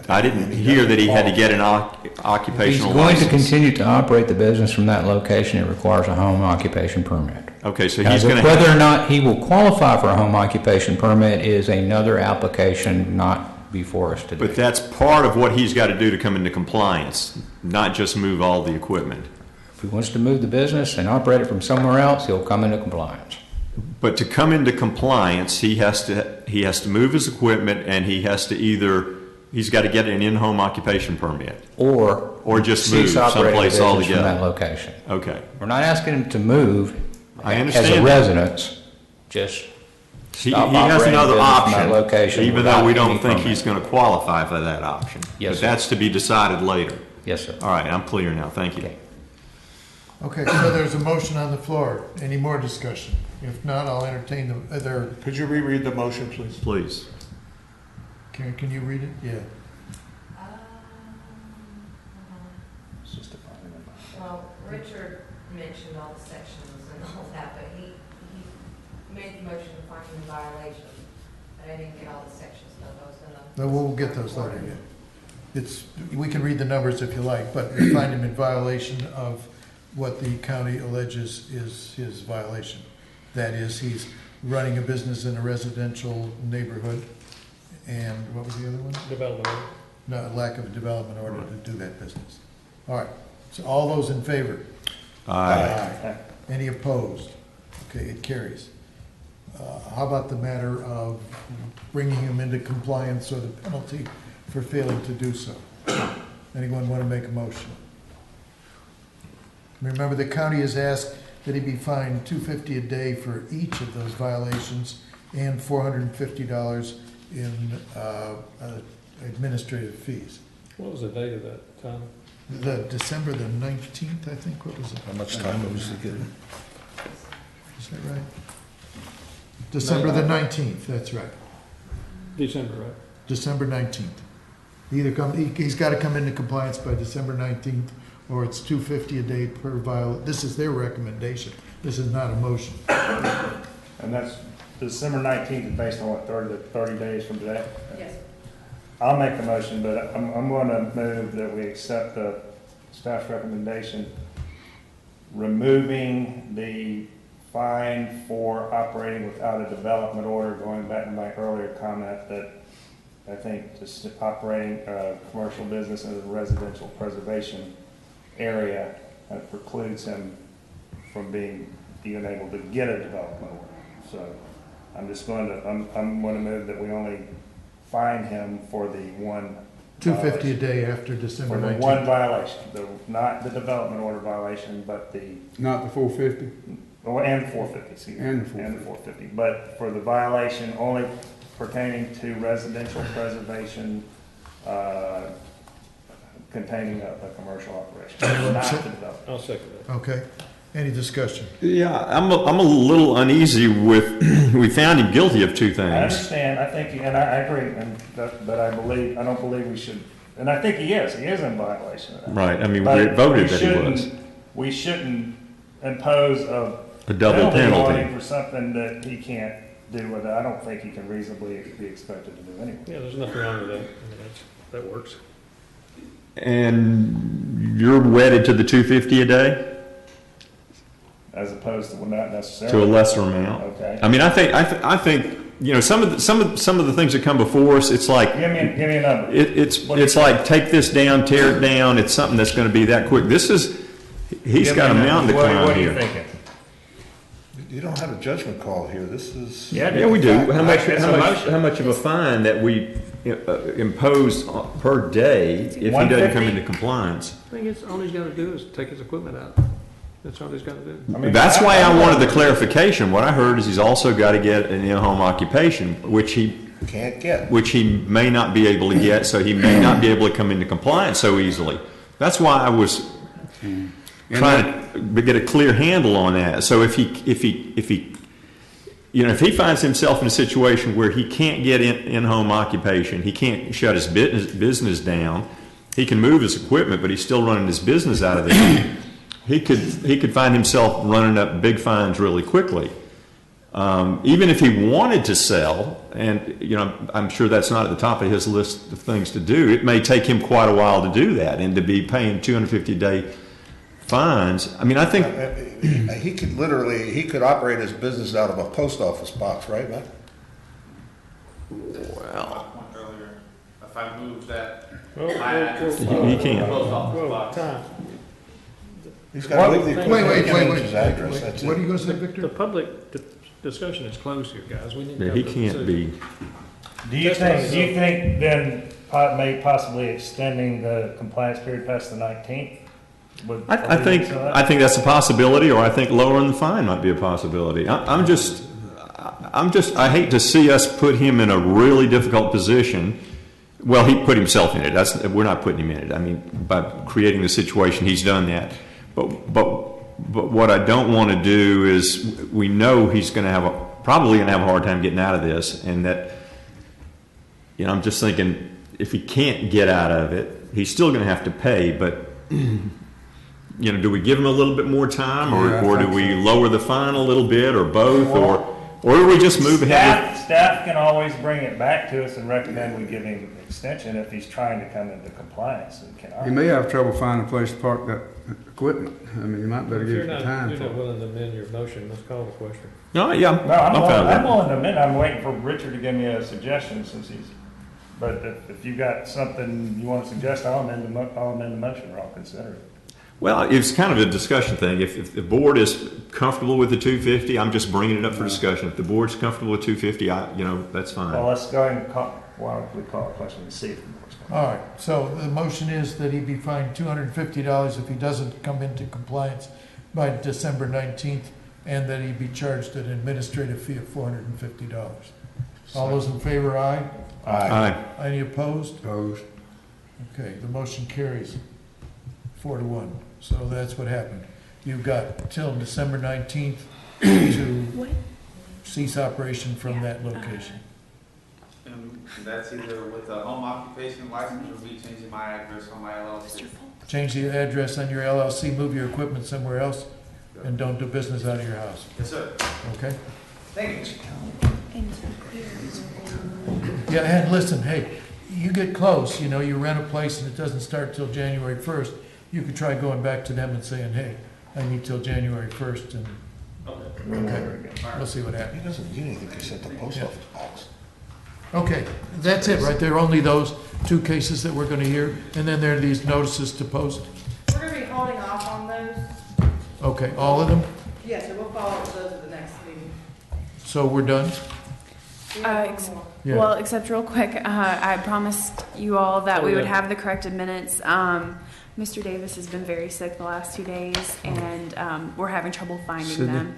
I didn't hear that he had to get an If he's occupational going to license. continue to operate the business from that location, it requires a home occupation permit. Okay, so Now, he's going to whether or not he will qualify for a home occupation permit is another application not before us today. but that's part of what he's got to do to come into compliance, not just move all the equipment. If he wants to move the business and operate it from somewhere else, he'll come into compliance. But to come into compliance, he has to move his equipment, and he's got to get an in-home occupation permit. Or just move cease operating someplace the business from altogether. that location. Okay. We're not asking him to move I as a understand. residence, just He stop has operating another business from option, that location even though we without don't any think permit. he's going to qualify for that option. Yes, But sir. that's to be decided later. Yes, sir. All right, I'm clear now. Thank you. Okay. Okay, so there's a motion on the floor. Any more discussion? If not, I'll entertain the other. Could you reread the motion, please? Please. Karen, can you read it? Yeah. It's just a finding of fact. Well, Richard mentioned all the sections and all that, but he made the motion to find him in violation. But I didn't get all the sections, so I was gonna. No, we'll get those later, yeah. We can read the numbers if you like, but we find him in violation of what the county alleges is his violation. That is, he's running a business in a residential neighborhood, and what was the other one? Development. No, lack of a development order to do that business. All right, so all those in favor? Aye. Any opposed? Okay, it carries. How about the matter of bringing him into compliance or the penalty for failing to do so? Anyone want to make a motion? Remember, the county has asked that he be fined $250 a day for each of those violations and $450 in administrative fees. What was the date of that, Tom? The December the 19th, I think, what was it? How much time was he getting? Is that right? December the 19th, that's right. December, right? December 19th. He's got to come into compliance by December 19th, or it's $250 a day per violation. This is their recommendation. This is not a motion. And that's December 19th is based on what, 30 days from today? Yes. I'll make the motion, but I'm going to move that we accept the staff's recommendation, removing the fine for operating without a development order, going back to my earlier comment that I think just operating a commercial business in a residential preservation area precludes him from being even able to get a development order. So I'm just going to, I'm going to move that we only fine him for the one $250 a day after December for the 19th. one violation, not the development order violation, but the Not the 450? oh, and 450, excuse me. And the 450. But for the violation only pertaining to residential preservation containing a commercial operation, not the development. I'll second that. Okay. Any discussion? Yeah, I'm a little uneasy with, we found him guilty of two I things. understand, I think, and I agree, but I don't believe we should, and I think he is in violation of that. Right, I mean, we But voted that he was. We shouldn't impose A double penalty. on him for something that he can't do with it. I don't think he can reasonably be expected to do anyway. Yeah, there's nothing wrong with that. I mean, that works. And you're wedded to the $250 a day? As opposed to, well, not necessarily. To a lesser amount? Okay. I mean, I think, you know, some of the things that come before us, it's like, Give me a number. it's like, take this down, tear it down, it's something that's gonna be that quick. He's got a mountain to climb What are you here. thinking? You don't have a judgment call here. This is. Yeah, we do. How It's a motion. much of a fine that we impose per day if he doesn't come 150? into compliance? I think it's, all he's gotta do is take his equipment out. That's all he's gotta do. I mean, That's why I wanted the clarification. What I heard is he's also got to get an in-home occupation, which he Can't get. may not be able to get, so he may not be able to come into compliance so easily. That's why I was trying to get a clear handle on that. So if he finds himself in a situation where he can't get in-home occupation, he can't shut his business down, he can move his equipment, but he's still running his business out of there. He could find himself running up big fines really quickly. Even if he wanted to sell, and you know, I'm sure that's not at the top of his list of things to do, it may take him quite a while to do that, and to be paying $250-a-day fines. I mean, I think He could operate his business out of a post office box, right, Matt? well, Earlier, if I move that, he can't. Well, time. He's got to move the equipment Wait. and change his address. That's What are it. you going to say, The Victor? public discussion is closed here, guys. We need to Yeah, have he the can't decision. be. Do you think then may possibly extending the compliance period past the 19th? I think that's a possibility, or I think lowering the fine might be a possibility. I hate to see us put him in a really difficult position. Well, he put himself in it. We're not putting him in it. I mean, by creating the situation, he's done that. But what I don't want to do is, we know he's going to probably going to have a hard time getting out of this, and that, you know, I'm just thinking, if he can't get out of it, he's still going to have to pay. But you know, do we give him a little bit more time, or do we lower the fine a little bit, or both, or do we just move ahead? staff can always bring it back to us and recommend we give him extension if he's trying to come into compliance and cannot. You may have trouble finding a place to park that equipment. I mean, you might better If give you're it some not, time you're for not it. willing to amend your motion, let's call the question. No, yeah, No, I'm fine with I'm that. willing to admit, I'm waiting for Richard to give me a suggestion since he's, but if you got something you want to suggest, I'll amend the motion, or I'll consider it. Well, it's kind of a discussion thing. If the board is comfortable with the 250, I'm just bringing it up for discussion. If the board's comfortable with 250, that's fine. Well, let's go ahead and why don't we call a question and see if the board's comfortable. All right, so the motion is that he be fined $250 if he doesn't come into compliance by December 19th, and that he be charged an administrative fee of $450. All those in favor, aye? Aye. Any opposed? Opposed. Okay, the motion carries 4-1. So that's what happened. You've got till December 19th to cease operation from that location. And that's either with a home occupation license or me changing my address on my LLC. Change the address on your LLC, move your equipment somewhere else, and don't do business out of your house. Yes, sir. Okay? Thank you. Yeah, and listen, hey, you get close, you rent a place and it doesn't start till January 1st. You could try going back to them and saying, hey, I need till January 1st, and we'll see what He happens. doesn't need anything except the post Yeah. office box. Okay, that's it, right there. Only those two cases that we're gonna hear, and then there are these notices to post. We're gonna be holding off on those. Okay, all of them? Yeah, so we'll follow up with those at the next meeting. So we're done? We have one more. Yeah. Well, except real quick, I promised you all that we would have the corrected minutes. Mr. Davis has been very sick the last 2 days, and we're having trouble finding them.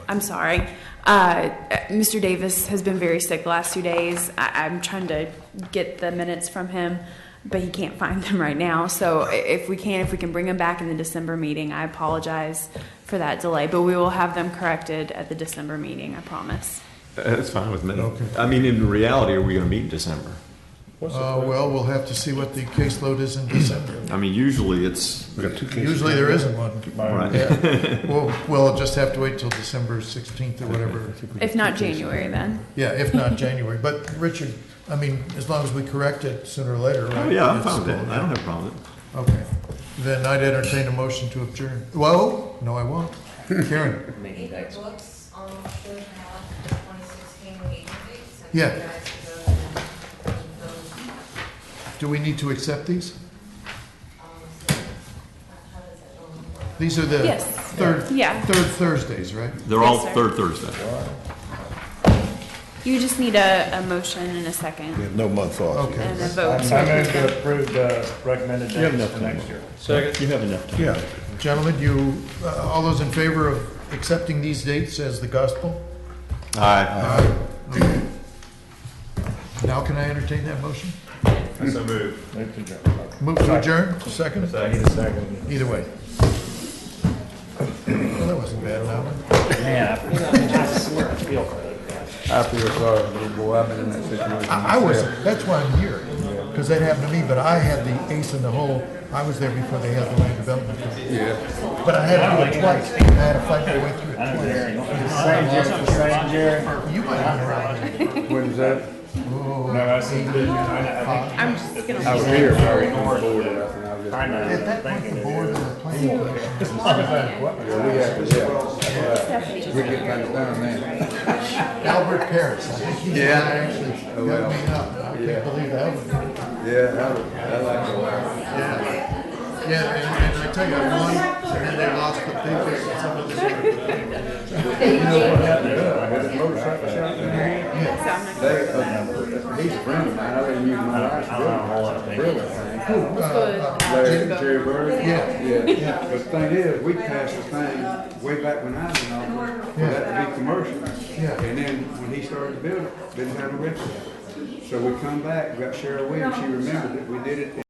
I'm sorry. Mr. Davis has been very sick the last 2 days. I'm trying to get the minutes from him, but he can't find them right now. So if we can bring them back in the December meeting, I apologize for that delay, but we will have them corrected at the December meeting, I promise. That's fine with me. Okay. I mean, in reality, are we going to meet in December? Well, we'll have to see what the caseload is in December. I mean, usually it's We got 2 cases. Usually there isn't one. right. Yeah. We'll just have to wait till December 16th or whatever. If not January, then. Yeah, if not January. But Richard, I mean, as long as we correct it sooner or later, right? Oh, yeah, I'm It's fine with that. cool. I don't have a problem with it. Okay. Then I'd entertain a motion to adjourn. Whoa, no, I won't. Karen? In your books, should have the 2016 meeting dates. and Yeah. you guys can go and those, Do we need to accept these? so, how does that go? These are the Yes. third Yeah. Thursdays, right? They're Yes, all sir. third Thursday. You just need a motion and a second We have no month off. Okay. and a I vote. move to approve the recommended dates for next year. Second. You have enough time. Yeah. Gentlemen, all those in favor of accepting these dates as the gospel? Aye. Okay. Now can I entertain that motion? So moved. Move to adjourn. Move to adjourn, second? I need a second. Either way. Well, that wasn't bad, that one. Man, I swear I feel for that guy. I feel sorry, little boy, I've been in that situation. I was, that's why I'm here, because that happened to me, but I had the ace in the hole. I was there before they had the land development. Yeah. But I had to do it twice. I had to fight my way through it twice. Same Jerry. You might have been around. What is that? Oh, No, I said, I'm just gonna. I was here, sorry. I know. At that point, the board of the planning commission. We have to, yeah. We get things done, man. Albert Paris, I think he's the Yeah. guy actually got me up. I can't believe that one. Yeah, I like it. Yeah, and I tell you, I won, and then they lost the papers and some of He's a friend of mine, I didn't use my last Jerry Bird? Yeah. Yeah, but the thing is, we passed the thing way back when I was in office, for that to be commercial. Yeah. And then when he started to build it, didn't have a record. So we come back, we got Cheryl Williams, she remembered it, we did it.